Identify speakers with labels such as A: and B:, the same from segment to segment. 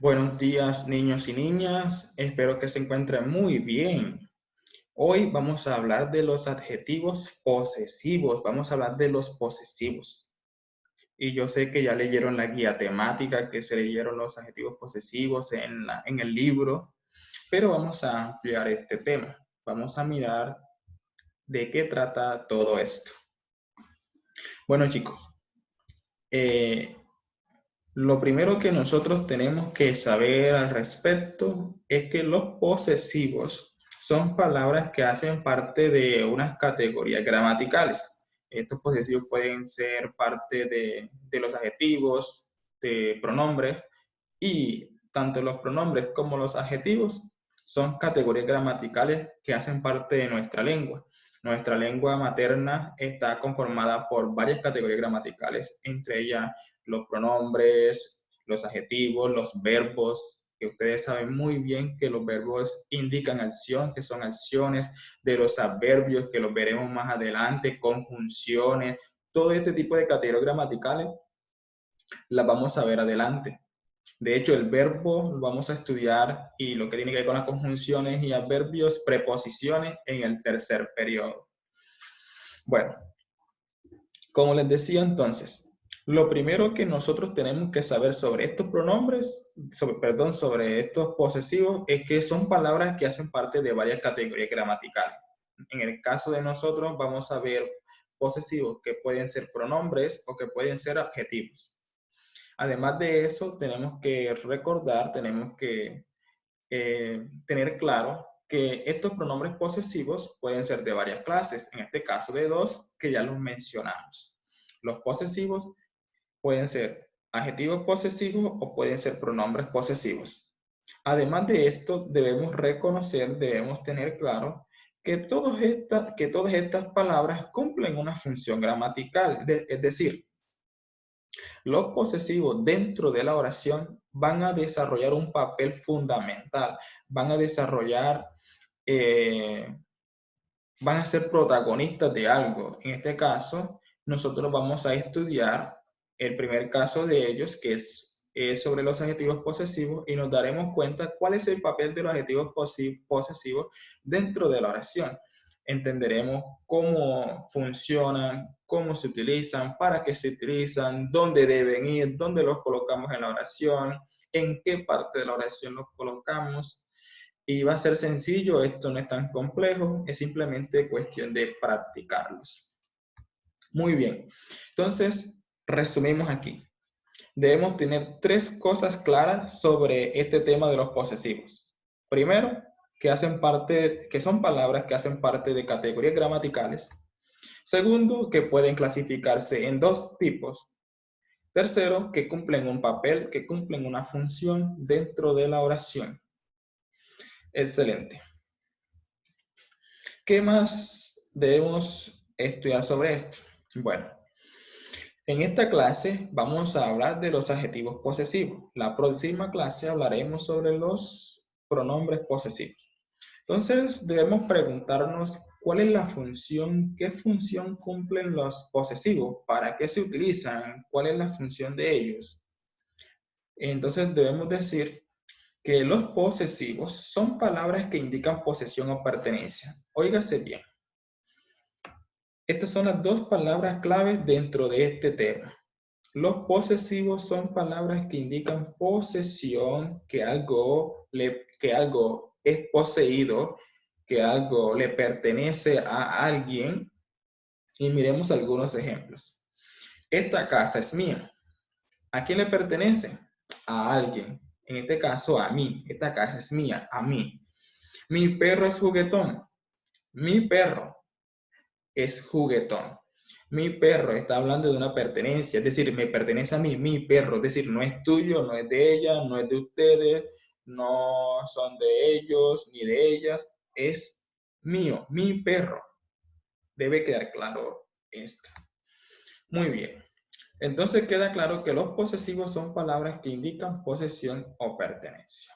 A: Buenos días, niños y niñas. Espero que se encuentren muy bien. Hoy vamos a hablar de los adjetivos posesivos. Vamos a hablar de los posesivos. Y yo sé que ya leyeron la guía temática, que se leyeron los adjetivos posesivos en el libro, pero vamos a ampliar este tema. Vamos a mirar de qué trata todo esto. Bueno, chicos, eh, lo primero que nosotros tenemos que saber al respecto es que los posesivos son palabras que hacen parte de unas categorías gramaticales. Estos posesivos pueden ser parte de los adjetivos, de pronombres, y tanto los pronombres como los adjetivos son categorías gramaticales que hacen parte de nuestra lengua. Nuestra lengua materna está conformada por varias categorías gramaticales, entre ellas los pronombres, los adjetivos, los verbos, que ustedes saben muy bien que los verbos indican acción, que son acciones de los adverbios, que los veremos más adelante, conjunciones, todo este tipo de categorías gramaticales las vamos a ver adelante. De hecho, el verbo lo vamos a estudiar y lo que tiene que ver con las conjunciones y adverbios, preposiciones en el tercer periodo. Bueno, como les decía entonces, lo primero que nosotros tenemos que saber sobre estos pronombres, sobre estos posesivos, es que son palabras que hacen parte de varias categorías gramaticales. En el caso de nosotros vamos a ver posesivos que pueden ser pronombres o que pueden ser adjetivos. Además de eso, tenemos que recordar, tenemos que tener claro que estos pronombres posesivos pueden ser de varias clases, en este caso de dos, que ya los mencionamos. Los posesivos pueden ser adjetivos posesivos o pueden ser pronombres posesivos. Además de esto, debemos reconocer, debemos tener claro que todas estas palabras cumplen una función gramatical, es decir, los posesivos dentro de la oración van a desarrollar un papel fundamental, van a desarrollar, eh, van a ser protagonistas de algo. En este caso, nosotros vamos a estudiar el primer caso de ellos, que es sobre los adjetivos posesivos, y nos daremos cuenta cuál es el papel de los adjetivos posesivos dentro de la oración. Entenderemos cómo funcionan, cómo se utilizan, para qué se utilizan, dónde deben ir, dónde los colocamos en la oración, en qué parte de la oración los colocamos. Y va a ser sencillo, esto no es tan complejo, es simplemente cuestión de practicarlos. Muy bien, entonces resumimos aquí. Debemos tener tres cosas claras sobre este tema de los posesivos. Primero, que son palabras que hacen parte de categorías gramaticales. Segundo, que pueden clasificarse en dos tipos. Tercero, que cumplen un papel, que cumplen una función dentro de la oración. Excelente. ¿Qué más debemos estudiar sobre esto? Bueno, en esta clase vamos a hablar de los adjetivos posesivos. La próxima clase hablaremos sobre los pronombres posesivos. Entonces debemos preguntarnos cuál es la función, qué función cumplen los posesivos, para qué se utilizan, cuál es la función de ellos. Entonces debemos decir que los posesivos son palabras que indican posesión o pertenencia. Óigase bien. Estas son las dos palabras claves dentro de este tema. Los posesivos son palabras que indican posesión, que algo es poseído, que algo le pertenece a alguien. Y miremos algunos ejemplos. Esta casa es mía. ¿A quién le pertenece? A alguien. En este caso, a mí. Esta casa es mía, a mí. Mi perro es juguetón. Mi perro es juguetón. Mi perro está hablando de una pertenencia, es decir, me pertenece a mí, mi perro, es decir, no es tuyo, no es de ella, no es de ustedes, no son de ellos ni de ellas, es mío, mi perro. Debe quedar claro esto. Muy bien. Entonces queda claro que los posesivos son palabras que indican posesión o pertenencia.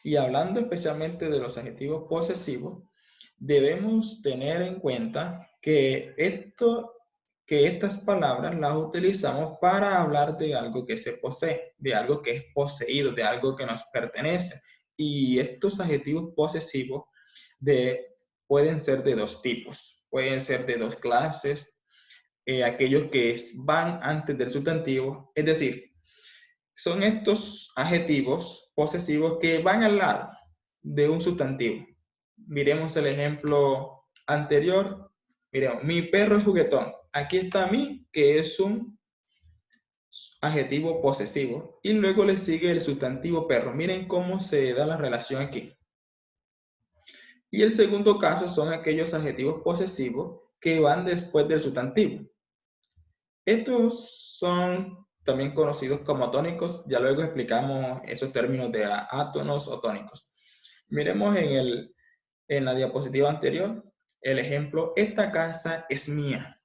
A: Y hablando especialmente de los adjetivos posesivos, debemos tener en cuenta que que estas palabras las utilizamos para hablar de algo que se posee, de algo que es poseído, de algo que nos pertenece. Y estos adjetivos posesivos pueden ser de dos tipos, pueden ser de dos clases, aquellos que van antes del sustantivo, es decir, son estos adjetivos posesivos que van al lado de un sustantivo. Miremos el ejemplo anterior. Miremos, mi perro es juguetón. Aquí está mi, que es un adjetivo posesivo. Y luego le sigue el sustantivo perro. Miren cómo se da la relación aquí. Y el segundo caso son aquellos adjetivos posesivos que van después del sustantivo. Estos son también conocidos como tónicos. Ya luego explicamos esos términos de átonos o tónicos. Miremos en la diapositiva anterior el ejemplo, esta casa es mía.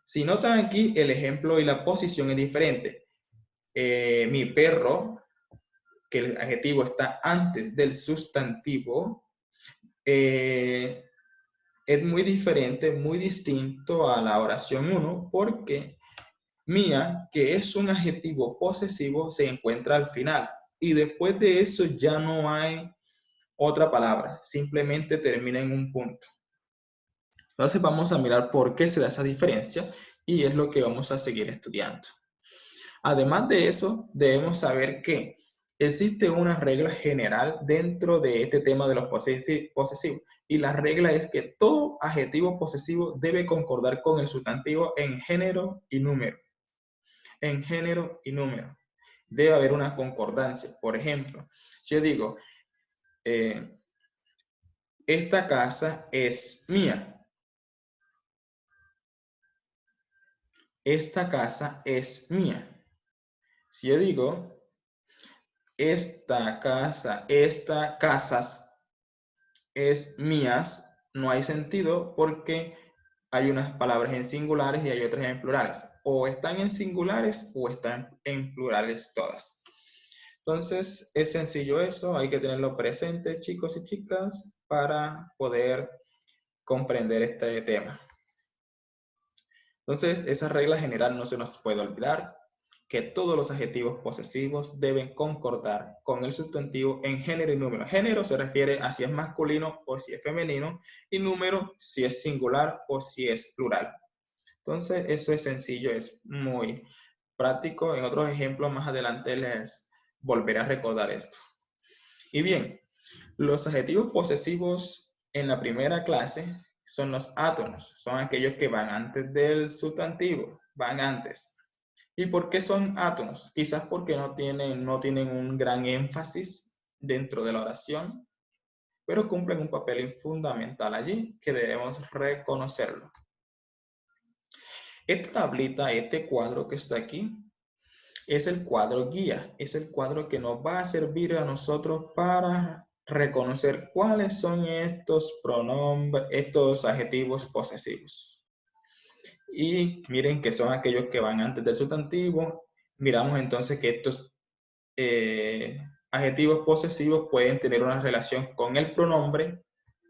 A: Si notan aquí, el ejemplo y la posición es diferente. Mi perro, que el adjetivo está antes del sustantivo, es muy diferente, muy distinto a la oración 1, porque mía, que es un adjetivo posesivo, se encuentra al final. Y después de eso ya no hay otra palabra, simplemente termina en un punto. Entonces vamos a mirar por qué se da esa diferencia y es lo que vamos a seguir estudiando. Además de eso, debemos saber que existe una regla general dentro de este tema de los posesivos. Y la regla es que todo adjetivo posesivo debe concordar con el sustantivo en género y número. En género y número. Debe haber una concordancia. Por ejemplo, si yo digo, esta casa es mía. Esta casa es mía. Si yo digo, esta casas es mías, no hay sentido porque hay unas palabras en singulares y hay otras en plurales. O están en singulares o están en plurales todas. Entonces, es sencillo eso, hay que tenerlo presente, chicos y chicas, para poder comprender este tema. Entonces, esa regla general no se nos puede olvidar, que todos los adjetivos posesivos deben concordar con el sustantivo en género y número. Género se refiere a si es masculino o si es femenino, y número si es singular o si es plural. Entonces, eso es sencillo, es muy práctico. En otros ejemplos más adelante les volveré a recordar esto. Y bien, los adjetivos posesivos en la primera clase son los átonos, son aquellos que van antes del sustantivo, van antes. ¿Y por qué son átonos? Quizás porque no tienen un gran énfasis dentro de la oración, pero cumplen un papel fundamental allí que debemos reconocerlo. Esta tablita, este cuadro que está aquí, es el cuadro guía, es el cuadro que nos va a servir a nosotros para reconocer cuáles son estos pronombres, estos adjetivos posesivos. Y miren que son aquellos que van antes del sustantivo. Miramos entonces que estos adjetivos posesivos pueden tener una relación con el pronombre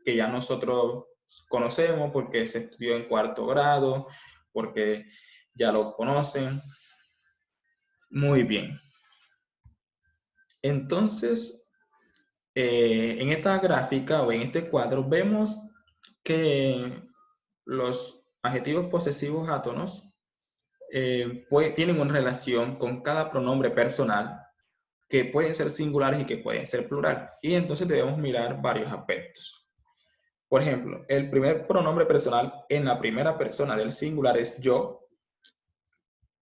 A: que ya nosotros conocemos porque se estudió en cuarto grado, porque ya lo conocen. Muy bien. Entonces, en esta gráfica o en este cuadro vemos que los adjetivos posesivos átonos tienen una relación con cada pronombre personal que pueden ser singulares y que pueden ser plurales. Y entonces debemos mirar varios aspectos. Por ejemplo, el primer pronombre personal en la primera persona del singular es yo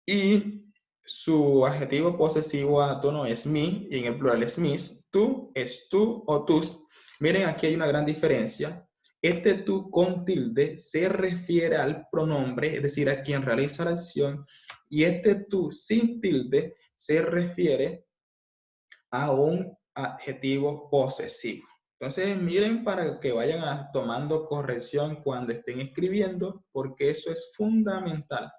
A: y su adjetivo posesivo átono es mi y en el plural es mis. Tú es tú o tus. Miren, aquí hay una gran diferencia. Este tú con tilde se refiere al pronombre, es decir, a quien realiza la acción, y este tú sin tilde se refiere a un adjetivo posesivo. Entonces, miren para que vayan tomando corrección cuando estén escribiendo, porque eso es fundamental.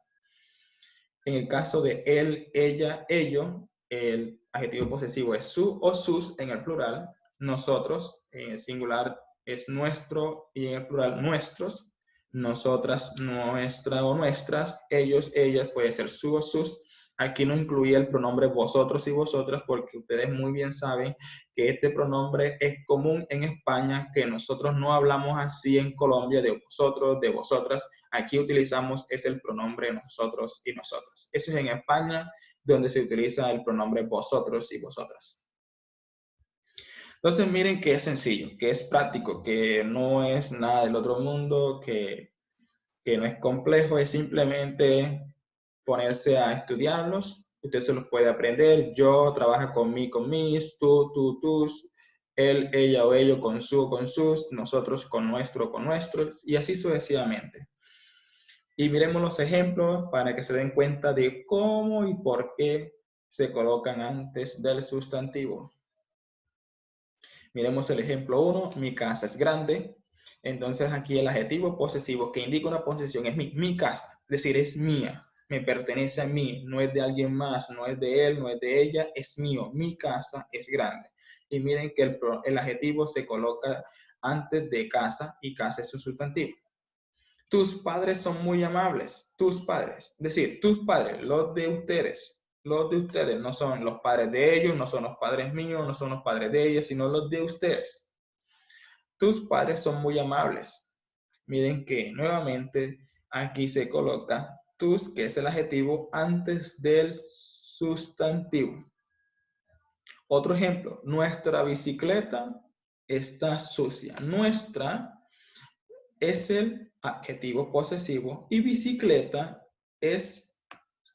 A: En el caso de él, ella, ello, el adjetivo posesivo es su o sus en el plural. Nosotros, en el singular, es nuestro y en el plural nuestros. nosotras, nuestra o nuestras, ellos, ellas, puede ser su o sus. Aquí no incluía el pronombre vosotros y vosotras porque ustedes muy bien saben que este pronombre es común en España, que nosotros no hablamos así en Colombia de vosotros, de vosotras. Aquí utilizamos es el pronombre nosotros y nosotras. Eso es en España, donde se utiliza el pronombre vosotros y vosotras. Entonces miren que es sencillo, que es práctico, que no es nada del otro mundo, que no es complejo, es simplemente ponerse a estudiarlos. Usted se los puede aprender. Yo trabaja con mí, con mis, tú, tus, él, ella o ello con su, con sus, nosotros con nuestro, con nuestros, y así sucesivamente. Y miremos los ejemplos para que se den cuenta de cómo y por qué se colocan antes del sustantivo. Miremos el ejemplo 1, mi casa es grande. Entonces aquí el adjetivo posesivo que indica una posesión es mi casa, es decir, es mía, me pertenece a mí, no es de alguien más, no es de él, no es de ella, es mío, mi casa es grande. Y miren que el adjetivo se coloca antes de casa y casa es su sustantivo. Tus padres son muy amables, tus padres, es decir, tus padres, los de ustedes. Los de ustedes no son los padres de ellos, no son los padres míos, no son los padres de ellos, sino los de ustedes. Tus padres son muy amables. Miren que nuevamente aquí se coloca tus, que es el adjetivo, antes del sustantivo. Otro ejemplo, nuestra bicicleta está sucia. Nuestra es el adjetivo posesivo y bicicleta es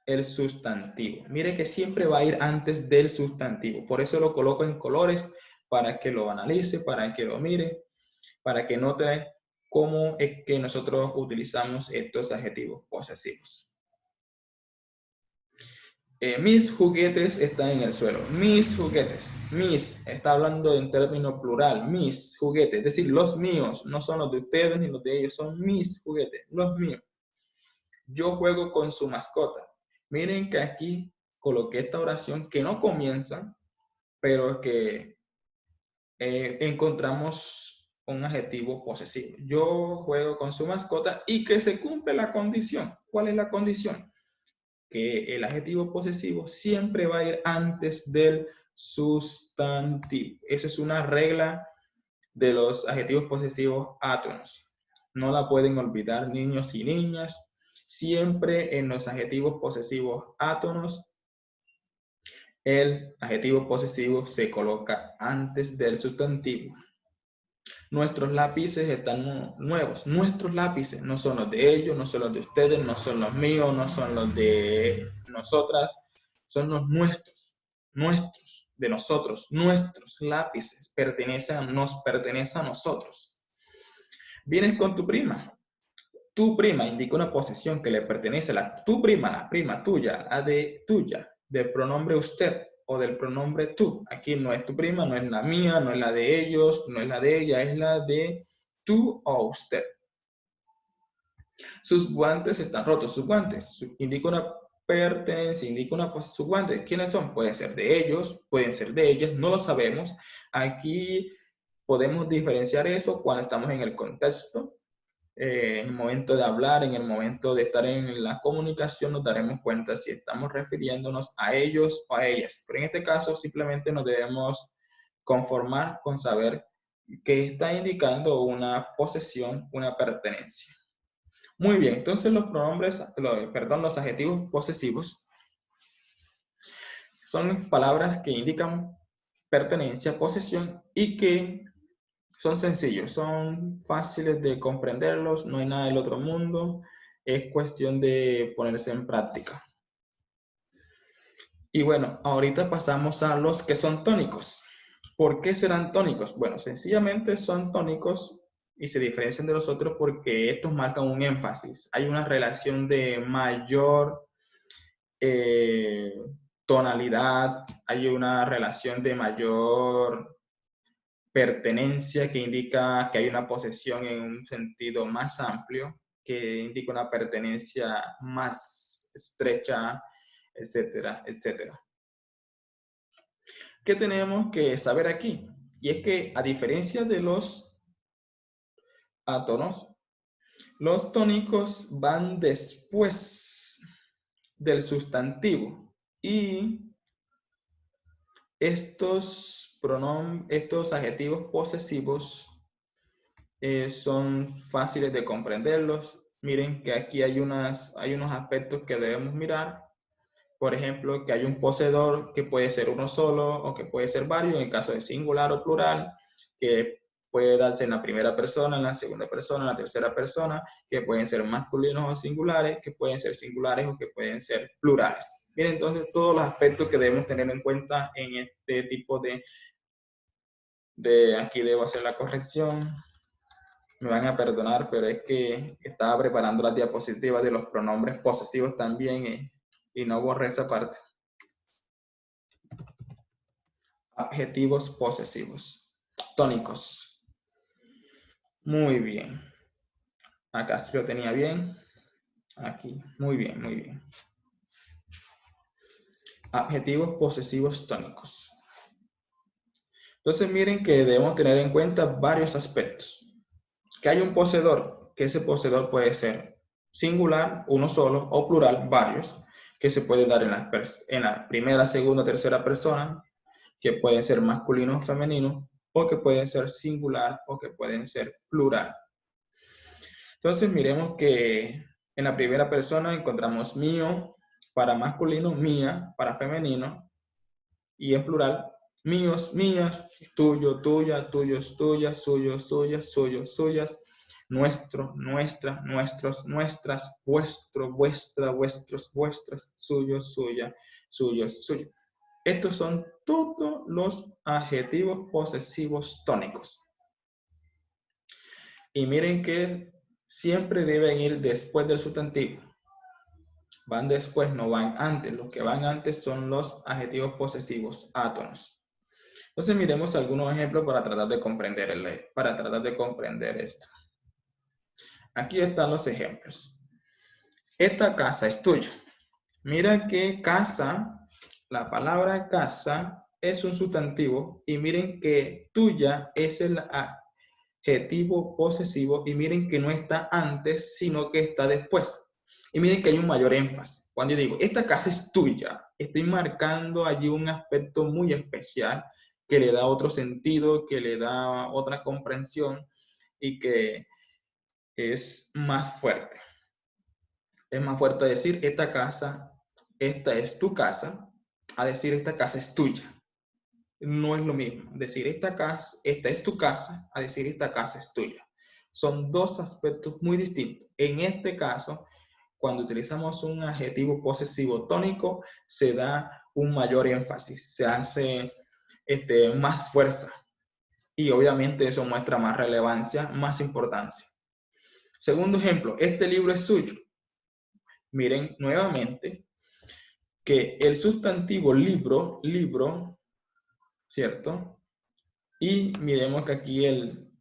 A: el sustantivo. Mire que siempre va a ir antes del sustantivo. Por eso lo coloco en colores para que lo analice, para que lo mire, para que note cómo es que nosotros utilizamos estos adjetivos posesivos. Mis juguetes están en el suelo. Mis juguetes. Mis está hablando en término plural. Mis juguetes. Es decir, los míos. No son los de ustedes ni los de ellos. Son mis juguetes. Los míos. Yo juego con su mascota. Miren que aquí coloqué esta oración que no comienza, pero que encontramos un adjetivo posesivo. Yo juego con su mascota y que se cumple la condición. ¿Cuál es la condición? Que el adjetivo posesivo siempre va a ir antes del sustantivo. Esa es una regla de los adjetivos posesivos átonos. No la pueden olvidar niños y niñas. Siempre en los adjetivos posesivos átonos, el adjetivo posesivo se coloca antes del sustantivo. Nuestros lápices están nuevos. Nuestros lápices no son los de ellos, no son los de ustedes, no son los míos, no son los de nosotras. Son los nuestros, nuestros, de nosotros. Nuestros lápices nos pertenecen a nosotros. Vienes con tu prima. Tu prima indica una posesión que le pertenece a tu prima, la prima tuya, la de tuya, del pronombre usted o del pronombre tú. Aquí no es tu prima, no es la mía, no es la de ellos, no es la de ella, es la de tú o usted. Sus guantes están rotos, sus guantes. Indica una pertenencia, indica una posesión. Sus guantes, ¿quiénes son? Pueden ser de ellos, pueden ser de ellas, no lo sabemos. Aquí podemos diferenciar eso cuando estamos en el contexto. En el momento de hablar, en el momento de estar en la comunicación, nos daremos cuenta si estamos refiriéndonos a ellos o a ellas. Pero en este caso, simplemente nos debemos conformar con saber que está indicando una posesión, una pertenencia. Muy bien, entonces los pronombres, los adjetivos posesivos son palabras que indican pertenencia, posesión y que son sencillos, son fáciles de comprenderlos, no hay nada del otro mundo, es cuestión de ponerse en práctica. Y bueno, ahorita pasamos a los que son tónicos. ¿Por qué serán tónicos? Bueno, sencillamente son tónicos y se diferencian de los otros porque estos marcan un énfasis. Hay una relación de mayor tonalidad, hay una relación de mayor pertenencia que indica que hay una posesión en un sentido más amplio, que indica una pertenencia más estrecha, etcétera, etcétera. ¿Qué tenemos que saber aquí? Y es que a diferencia de los átonos, Los tónicos van después del sustantivo y estos adjetivos posesivos son fáciles de comprenderlos. Miren que aquí hay unos aspectos que debemos mirar. Por ejemplo, que hay un poseedor que puede ser uno solo o que puede ser varios, en el caso de singular o plural, que puede darse en la primera persona, en la segunda persona, en la tercera persona, que pueden ser masculinos o singulares, que pueden ser singulares o que pueden ser plurales. Bien, entonces todos los aspectos que debemos tener en cuenta en este tipo aquí debo hacer la corrección. Me van a perdonar, pero es que estaba preparando las diapositivas de los pronombres posesivos también y no borré esa parte. Adjetivos posesivos. Tónicos. Muy bien. Acá sí lo tenía bien. Aquí. Muy bien, muy bien. Adjetivos posesivos tónicos. Entonces miren que debemos tener en cuenta varios aspectos. Que hay un poseedor, que ese poseedor puede ser singular, uno solo, o plural, varios, que se puede dar en la primera, segunda, tercera persona, que pueden ser masculino o femenino, o que pueden ser singular o que pueden ser plural. Entonces miremos que en la primera persona encontramos mío para masculino, mía para femenino, y en plural, míos, mías, tuyo, tuya, tuyos, tuyas, suyos, suyas, suyos, suyas, nuestro, nuestra, nuestros, nuestras, vuestro, vuestra, vuestros, vuestras, suyos, suya, suyos, suyos. Estos son todos los adjetivos posesivos tónicos. Y miren que siempre deben ir después del sustantivo. Van después, no van antes. Los que van antes son los adjetivos posesivos átonos. Entonces miremos algunos ejemplos para tratar de comprender esto. Aquí están los ejemplos. Esta casa es tuya. Mira que casa, la palabra casa es un sustantivo y miren que tuya es el adjetivo posesivo y miren que no está antes, sino que está después. Y miren que hay un mayor énfasis. Cuando yo digo, esta casa es tuya, estoy marcando allí un aspecto muy especial que le da otro sentido, que le da otra comprensión y que es más fuerte. Es más fuerte decir, esta casa, esta es tu casa, a decir, esta casa es tuya. No es lo mismo decir, esta es tu casa, a decir, esta casa es tuya. Son dos aspectos muy distintos. En este caso, cuando utilizamos un adjetivo posesivo tónico, se da un mayor énfasis, se hace más fuerza. Y obviamente eso muestra más relevancia, más importancia. Segundo ejemplo, este libro es suyo. Miren nuevamente que el sustantivo libro, ¿cierto? Y miremos que aquí el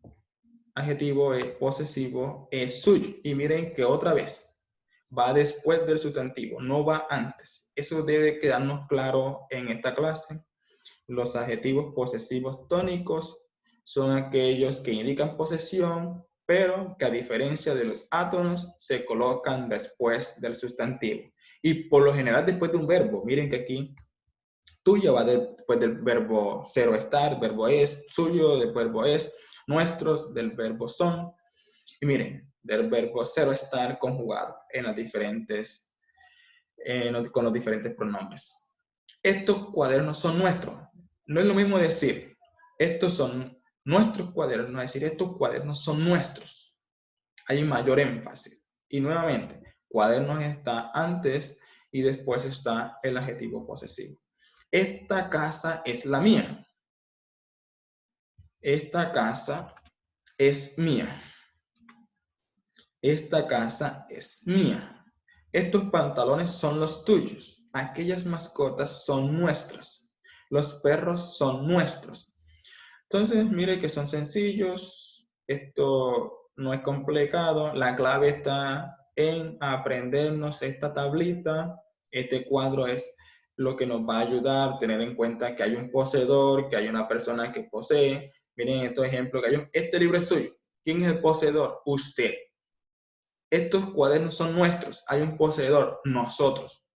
A: adjetivo posesivo es suyo. Y miren que otra vez va después del sustantivo, no va antes. Eso debe quedarnos claro en esta clase. Los adjetivos posesivos tónicos son aquellos que indican posesión, pero que a diferencia de los átonos se colocan después del sustantivo. Y por lo general después de un verbo. Miren que aquí tuya va después del verbo ser o estar, verbo es, suyo del verbo es, nuestros del verbo son. Y miren, del verbo ser o estar conjugado en las con los diferentes pronombres. Estos cuadernos son nuestros. No es lo mismo decir, estos son nuestros cuadernos, decir, estos cuadernos son nuestros. Hay mayor énfasis. Y nuevamente, cuadernos está antes y después está el adjetivo posesivo. Esta casa es la mía. Esta casa es mía. Esta casa es mía. Estos pantalones son los tuyos. Aquellas mascotas son nuestras. Los perros son nuestros. Entonces, mire que son sencillos. Esto no es complicado. La clave está en aprendernos esta tablita. Este cuadro es lo que nos va a ayudar a tener en cuenta que hay un poseedor, que hay una persona que posee. Miren estos ejemplos que hay. Este libro es suyo. ¿Quién es el poseedor? Usted. Estos cuadernos son nuestros. Hay un poseedor, nosotros.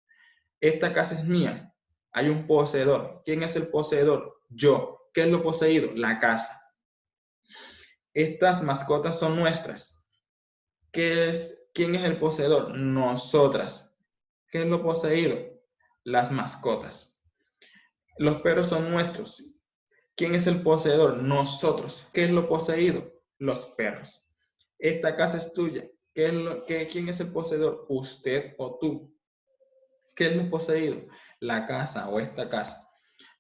A: Esta casa es mía. Hay un poseedor. ¿Quién es el poseedor? Yo. ¿Qué es lo poseído? La casa. Estas mascotas son nuestras. ¿Quién es el poseedor? Nosotras. ¿Qué es lo poseído? Las mascotas. Los perros son nuestros. ¿Quién es el poseedor? Nosotros. ¿Qué es lo poseído? Los perros. Esta casa es tuya. ¿Quién es el poseedor? Usted o tú. ¿Qué es lo poseído? La casa o esta casa.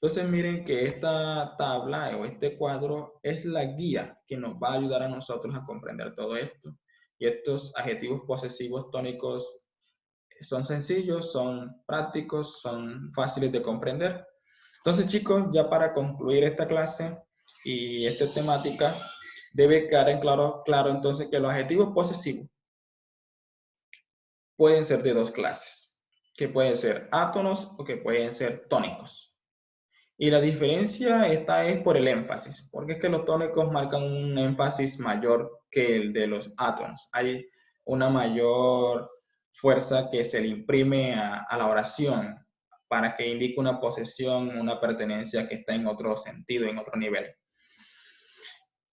A: Entonces miren que esta tabla o este cuadro es la guía que nos va a ayudar a nosotros a comprender todo esto. Y estos adjetivos posesivos tónicos son sencillos, son prácticos, son fáciles de comprender. Entonces chicos, ya para concluir esta clase y esta temática, debe quedar en claro entonces que los adjetivos posesivos pueden ser de dos clases, que pueden ser átonos o que pueden ser tónicos. Y la diferencia esta es por el énfasis, porque es que los tónicos marcan un énfasis mayor que el de los átonos. Hay una mayor fuerza que se le imprime a la oración para que indique una posesión, una pertenencia que está en otro sentido, en otro nivel.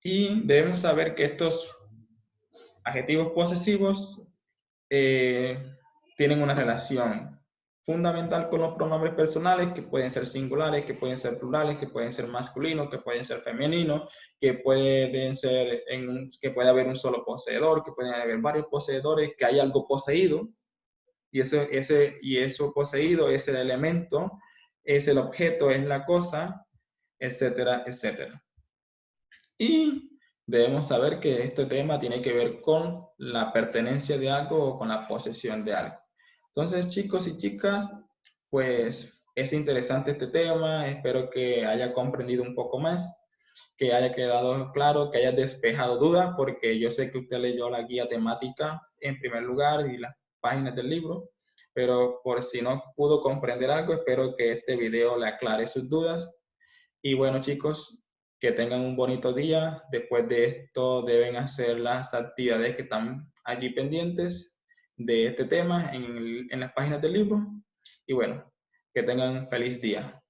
A: Y debemos saber que estos adjetivos posesivos tienen una relación fundamental con los pronombres personales, que pueden ser singulares, que pueden ser plurales, que pueden ser masculinos, que pueden ser femeninos, que pueden ser que puede haber un solo poseedor, que pueden haber varios poseedores, que hay algo poseído, y eso poseído es el elemento, es el objeto, es la cosa, etcétera, etcétera. Y debemos saber que este tema tiene que ver con la pertenencia de algo o con la posesión de algo. Entonces, chicos y chicas, pues es interesante este tema. Espero que haya comprendido un poco más, que haya quedado claro, que haya despejado dudas, porque yo sé que usted leyó la guía temática en primer lugar y las páginas del libro, pero por si no pudo comprender algo, espero que este video le aclare sus dudas. Y bueno, chicos, que tengan un bonito día. Después de esto deben hacer las actividades que están allí pendientes de este tema en las páginas del libro. Y bueno, que tengan feliz día.